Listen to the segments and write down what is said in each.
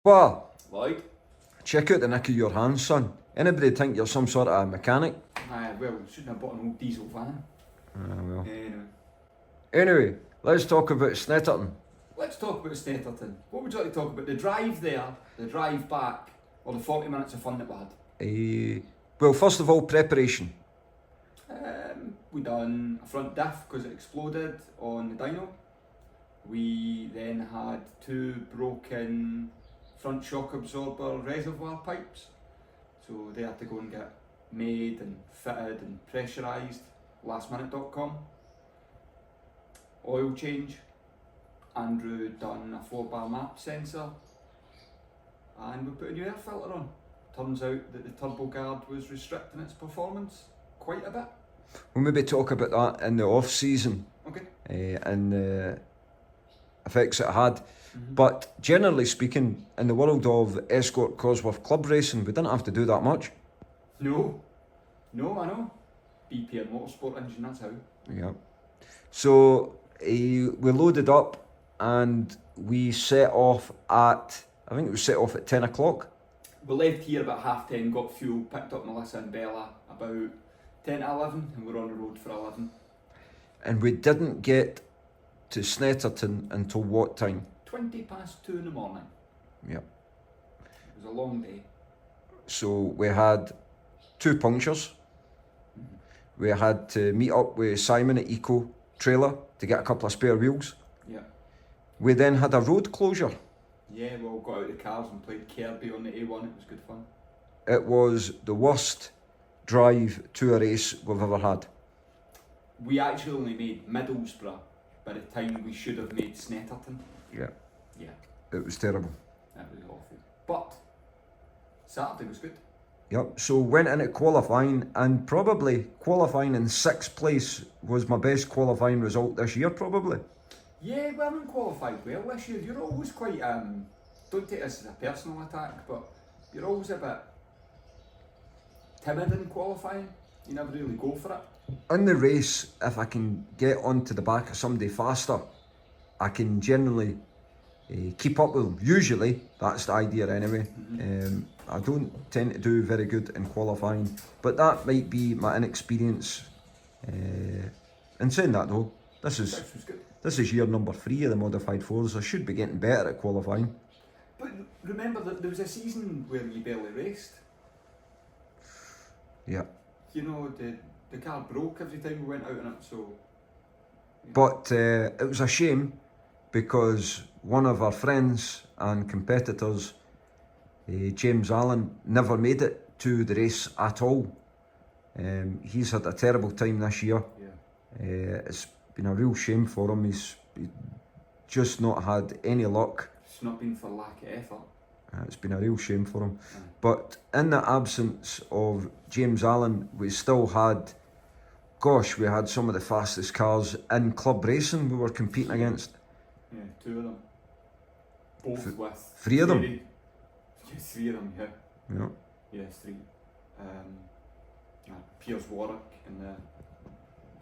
What? Lloyd? Check out the nick of your hands, son. Anybody think you're some sort of mechanic? Well, shouldn't have bought an old diesel van. Well. Anyway, Anyway, let's talk about Snetterton. let's talk about Snetterton. What would you like to talk about? The drive there, the drive back, or the 40 minutes of fun that we had? Well, first of all, preparation. We done a front diff because it exploded on the dyno. We then had 2 broken front shock absorber reservoir pipes. So they had to go and get made and fitted and pressurised, lastminute.com. Oil change. Andrew done a 4-bar map sensor. And we put a new air filter on. Turns out that the turbo guard was restricting its performance quite a bit. We'll maybe talk about that in the off-season. Okay. And the effects it had. But generally speaking, in the world of Escort Cosworth club racing, we didn't have to do that much. No, I know. BP and motorsport engine, that's how. Yeah. So we loaded up and we set off at, I think it was set off at 10 o'clock. We left here about 10:30, got fuel, picked up Melissa and Bella about 10 to 11, and we're on the road for 11. And we didn't get to Snetterton until what time? 20 past 2 in the morning. Yep. It was a long day. So we had 2 punctures. We had to meet up with Simon at Eco Trailer to get a couple of spare wheels. Yeah. We then had a road closure. Yeah, we all got out of the cars and played Kirby on the A1, it was good fun. It was the worst drive to a race we've ever had. We actually only made Middlesbrough by the time we should have made Snetterton. Yeah. Yeah, It was terrible. that was awful. But Saturday was good. Yep, so went into qualifying, and probably qualifying in 6th place was my best qualifying result this year, probably. Yeah, we haven't qualified well this year. You're always quite, don't take this as a personal attack, but you're always a bit timid in qualifying. You never really go for it. In the race, if I can get onto the back of somebody faster, I can generally keep up with them. Usually, that's the idea anyway. I don't tend to do very good in qualifying, but that might be my inexperience. In saying that though, this This was good. is year number 3 of the modified 4s. I should be getting better at qualifying. But remember that there was a season where you barely raced. Yeah. You know, the car broke every time we went out in it, so... But it was a shame because one of our friends and competitors, James Allen, never made it to the race at all. He's had a terrible time this year. Yeah. It's been a real shame for him. He's just not had any luck. It's not been for lack of effort. It's been a real shame for him. But in the absence of James Allen, we still had, we had some of the fastest cars in club racing we were competing against. Yeah, 2 of them. Both with... 3 of them? Yeah, 3 of them, yeah. Yeah. Yeah, 3. Piers Warwick in the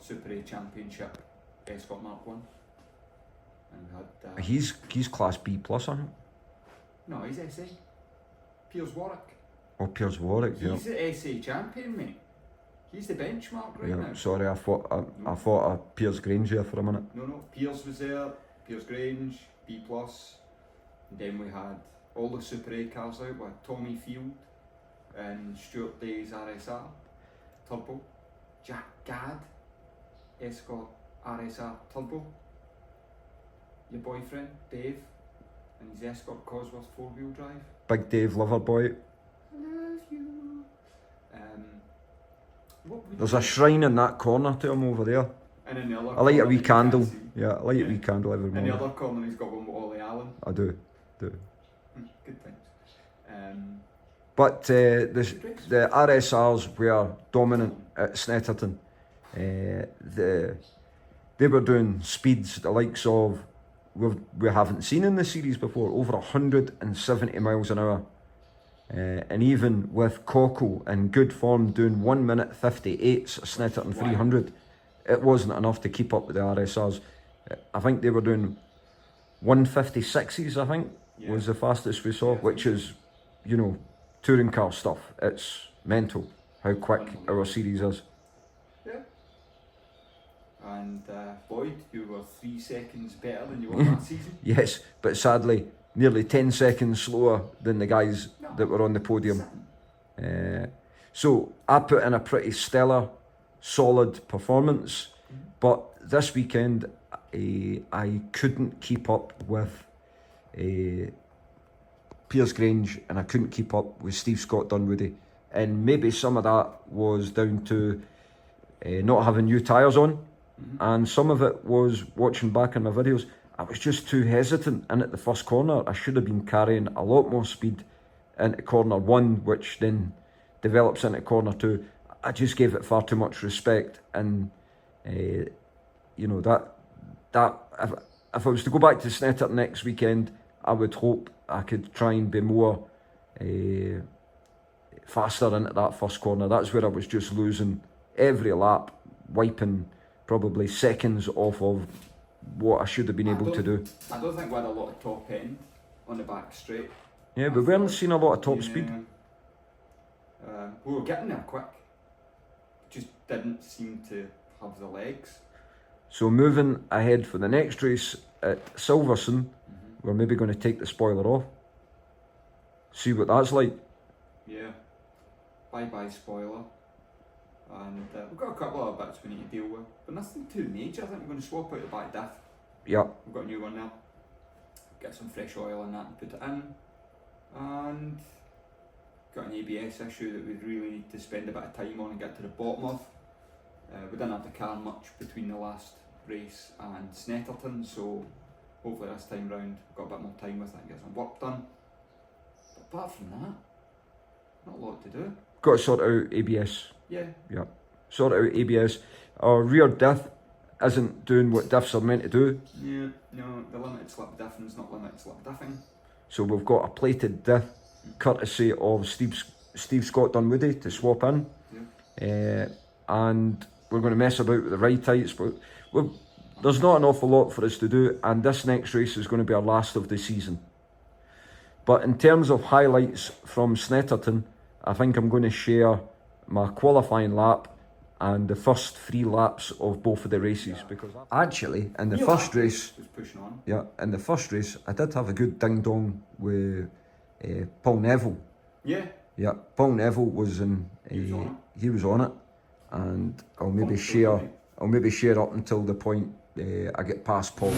Super A Championship, Escort Mark 1. And we had... He's class B plus, I think. No, he's SA. Piers Warwick. Oh, Piers Warwick, yeah. He's the SA champion, mate. He's the benchmark right Yeah, now. sorry, I thought of Piers Grange there for a minute. No, Piers was there, Piers Grange, B+. And then we had all the Super A cars out. We had Tommy Field and Stuart Day's RSR Turbo. Jack Gadd, Escort RSR Turbo. Your boyfriend, Dave, and his Escort Cosworth 4-wheel drive. Big Dave Loverboy. Love you. There's a shrine in that corner to him over there. And in the other I light a corner wee you can't candle. see. Yeah, I light a wee candle every In the morning. other corner he's got one with Ollie Allen. I do. Good things. But the RSRs were dominant at Snetterton. They were doing speeds the likes of we haven't seen in the series before, over 170 miles an hour. And even with Coco in good form doing 1 minute 58s at Snetterton 300, it wasn't enough to keep up with the RSRs. I think they were doing 156s, I think, was the fastest we saw, which is, you know, touring car stuff. It's mental how quick our series is. Yeah. And Lloyd, you were 3 seconds better than you were that season. Yes, but sadly, nearly 10 seconds slower than the guys that were on the podium. So I put in a pretty stellar, solid performance, but this weekend I couldn't keep up with Piers Grange, and I couldn't keep up with Steve Scott Dunwoody, and maybe some of that was down to not having new tyres on, and some of it was watching back on my videos. I was just too hesitant in at the first corner. I should have been carrying a lot more speed into corner 1, which then develops into corner 2. I just gave it far too much respect, and you know, that if I was to go back to Snetterton next weekend, I would hope I could try and be more faster into that first corner. That's where I was just losing every lap, wiping probably seconds off of what I should have been able to do. I don't think we had a lot of top end on the back straight. Yeah, we weren't seeing a lot of top speed. We were getting there quick, just didn't seem to have the legs. So moving ahead for the next race at Silverstone, we're maybe going to take the spoiler off. See what that's like. Yeah. Bye spoiler. And we've got a couple of bits we need to deal with, but nothing too major. I think we're going to swap out the back diff. Yeah. We've got a new one now. Get some fresh oil in that and put it in. And got an ABS issue that we really need to spend a bit of time on and get to the bottom of. We didn't have the car much between the last race and Snetterton, so hopefully this time round we've got a bit more time with it and get some work done. But apart from that, not a lot to do. Got to sort out ABS. Yeah. Yeah. Sort out ABS. Our rear diff isn't doing what diffs are meant to do. Yeah, no, the limited slip diffing is not limited slip diffing. So we've got a plated diff, courtesy of Steve Scott Dunwoody, to swap in. Yeah. And we're going to mess about with the ride heights, but there's not an awful lot for us to do, and this next race is going to be our last of the season. But in terms of highlights from Snetterton, I think I'm going to share my qualifying lap and the first 3 laps of both of the races, because actually in the first race, was pushing on. Yeah, in the first race I did have a good ding dong with Paul Neville. Yeah. Yeah, Paul Neville was in. He was on it, and I'll maybe share up until the point I get past Paul.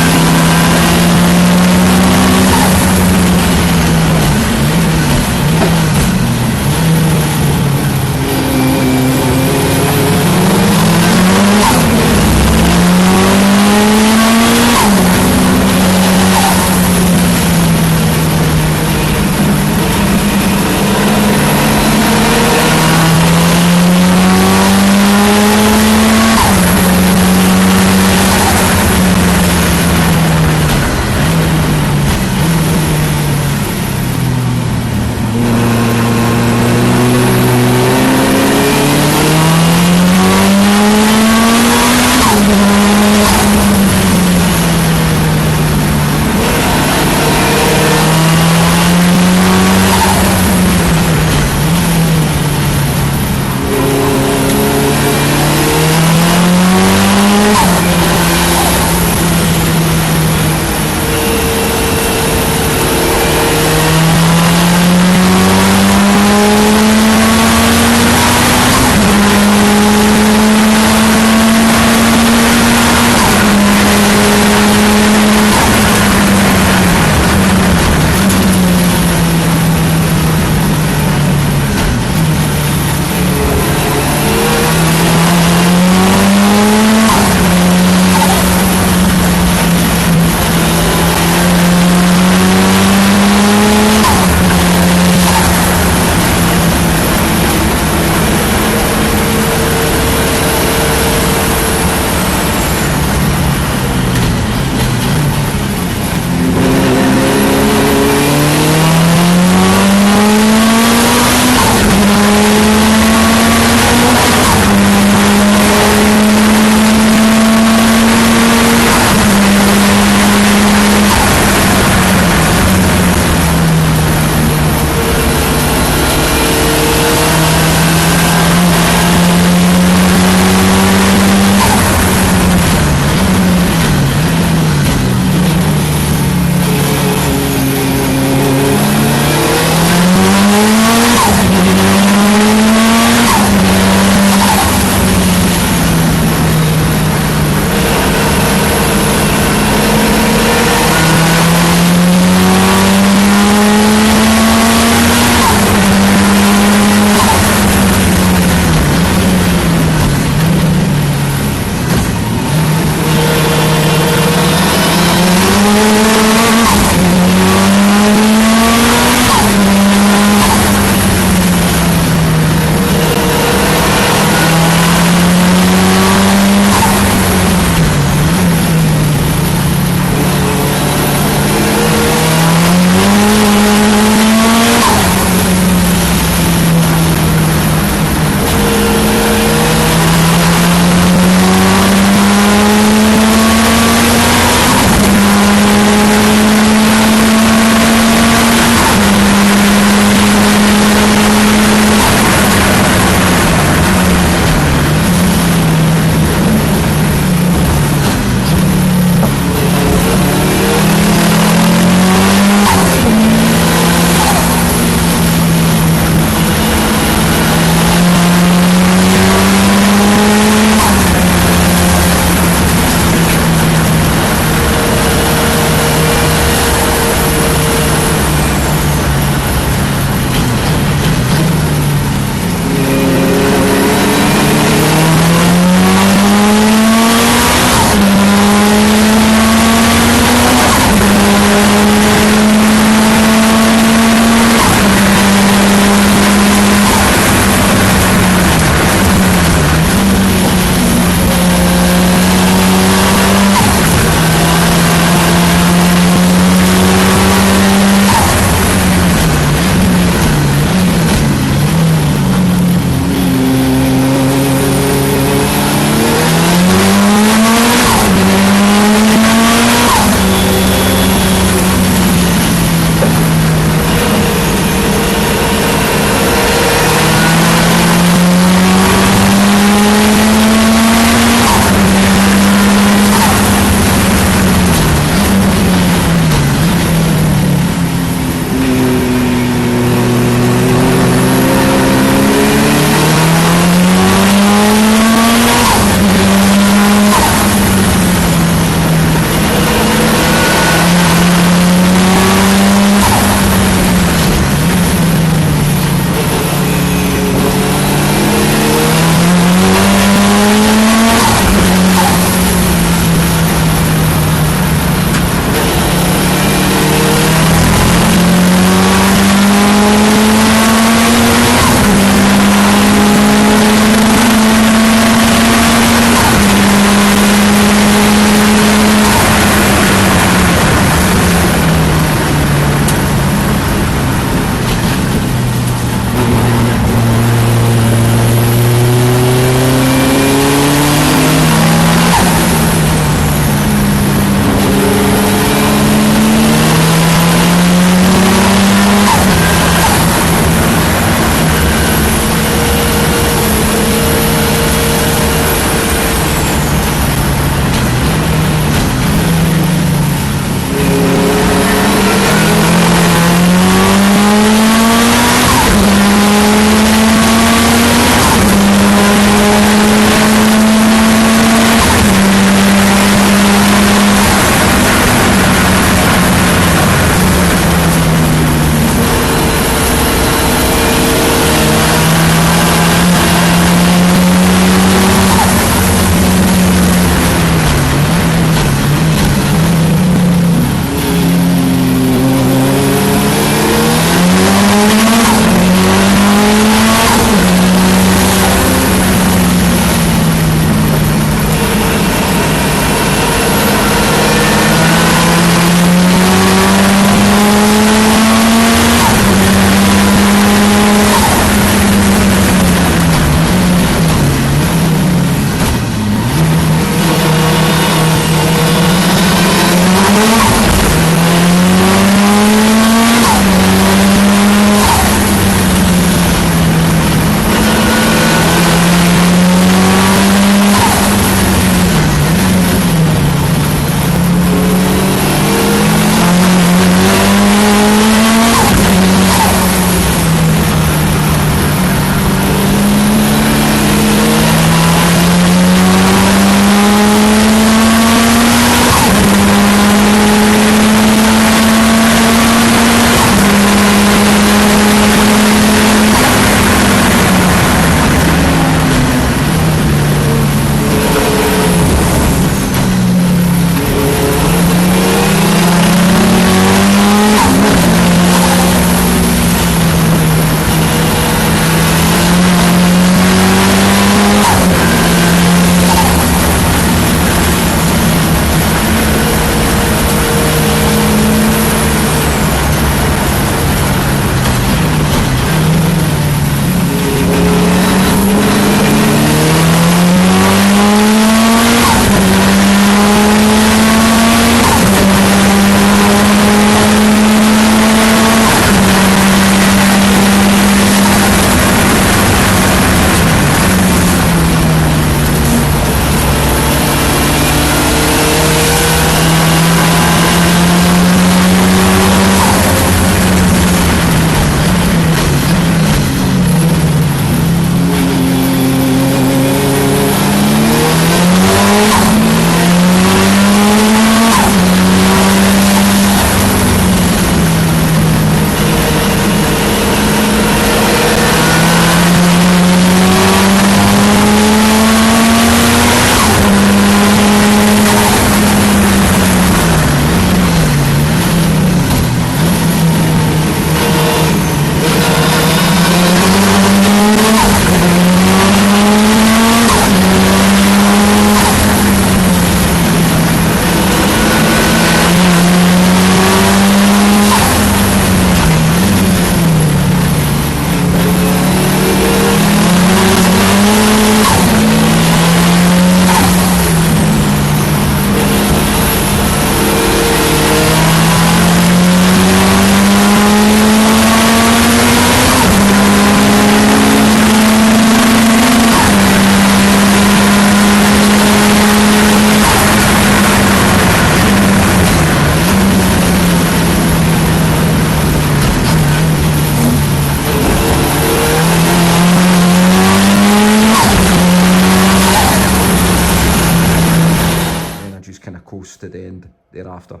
coast to the end thereafter.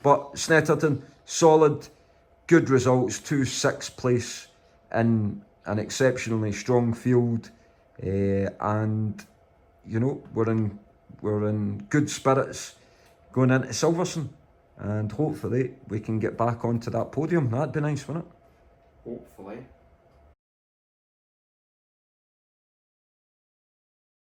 But Snetterton, solid, good results, 2 6th place in an exceptionally strong field, and you know we're in good spirits going into Silverstone, and hopefully we can get back onto that podium. That'd be nice, wouldn't it? Hopefully.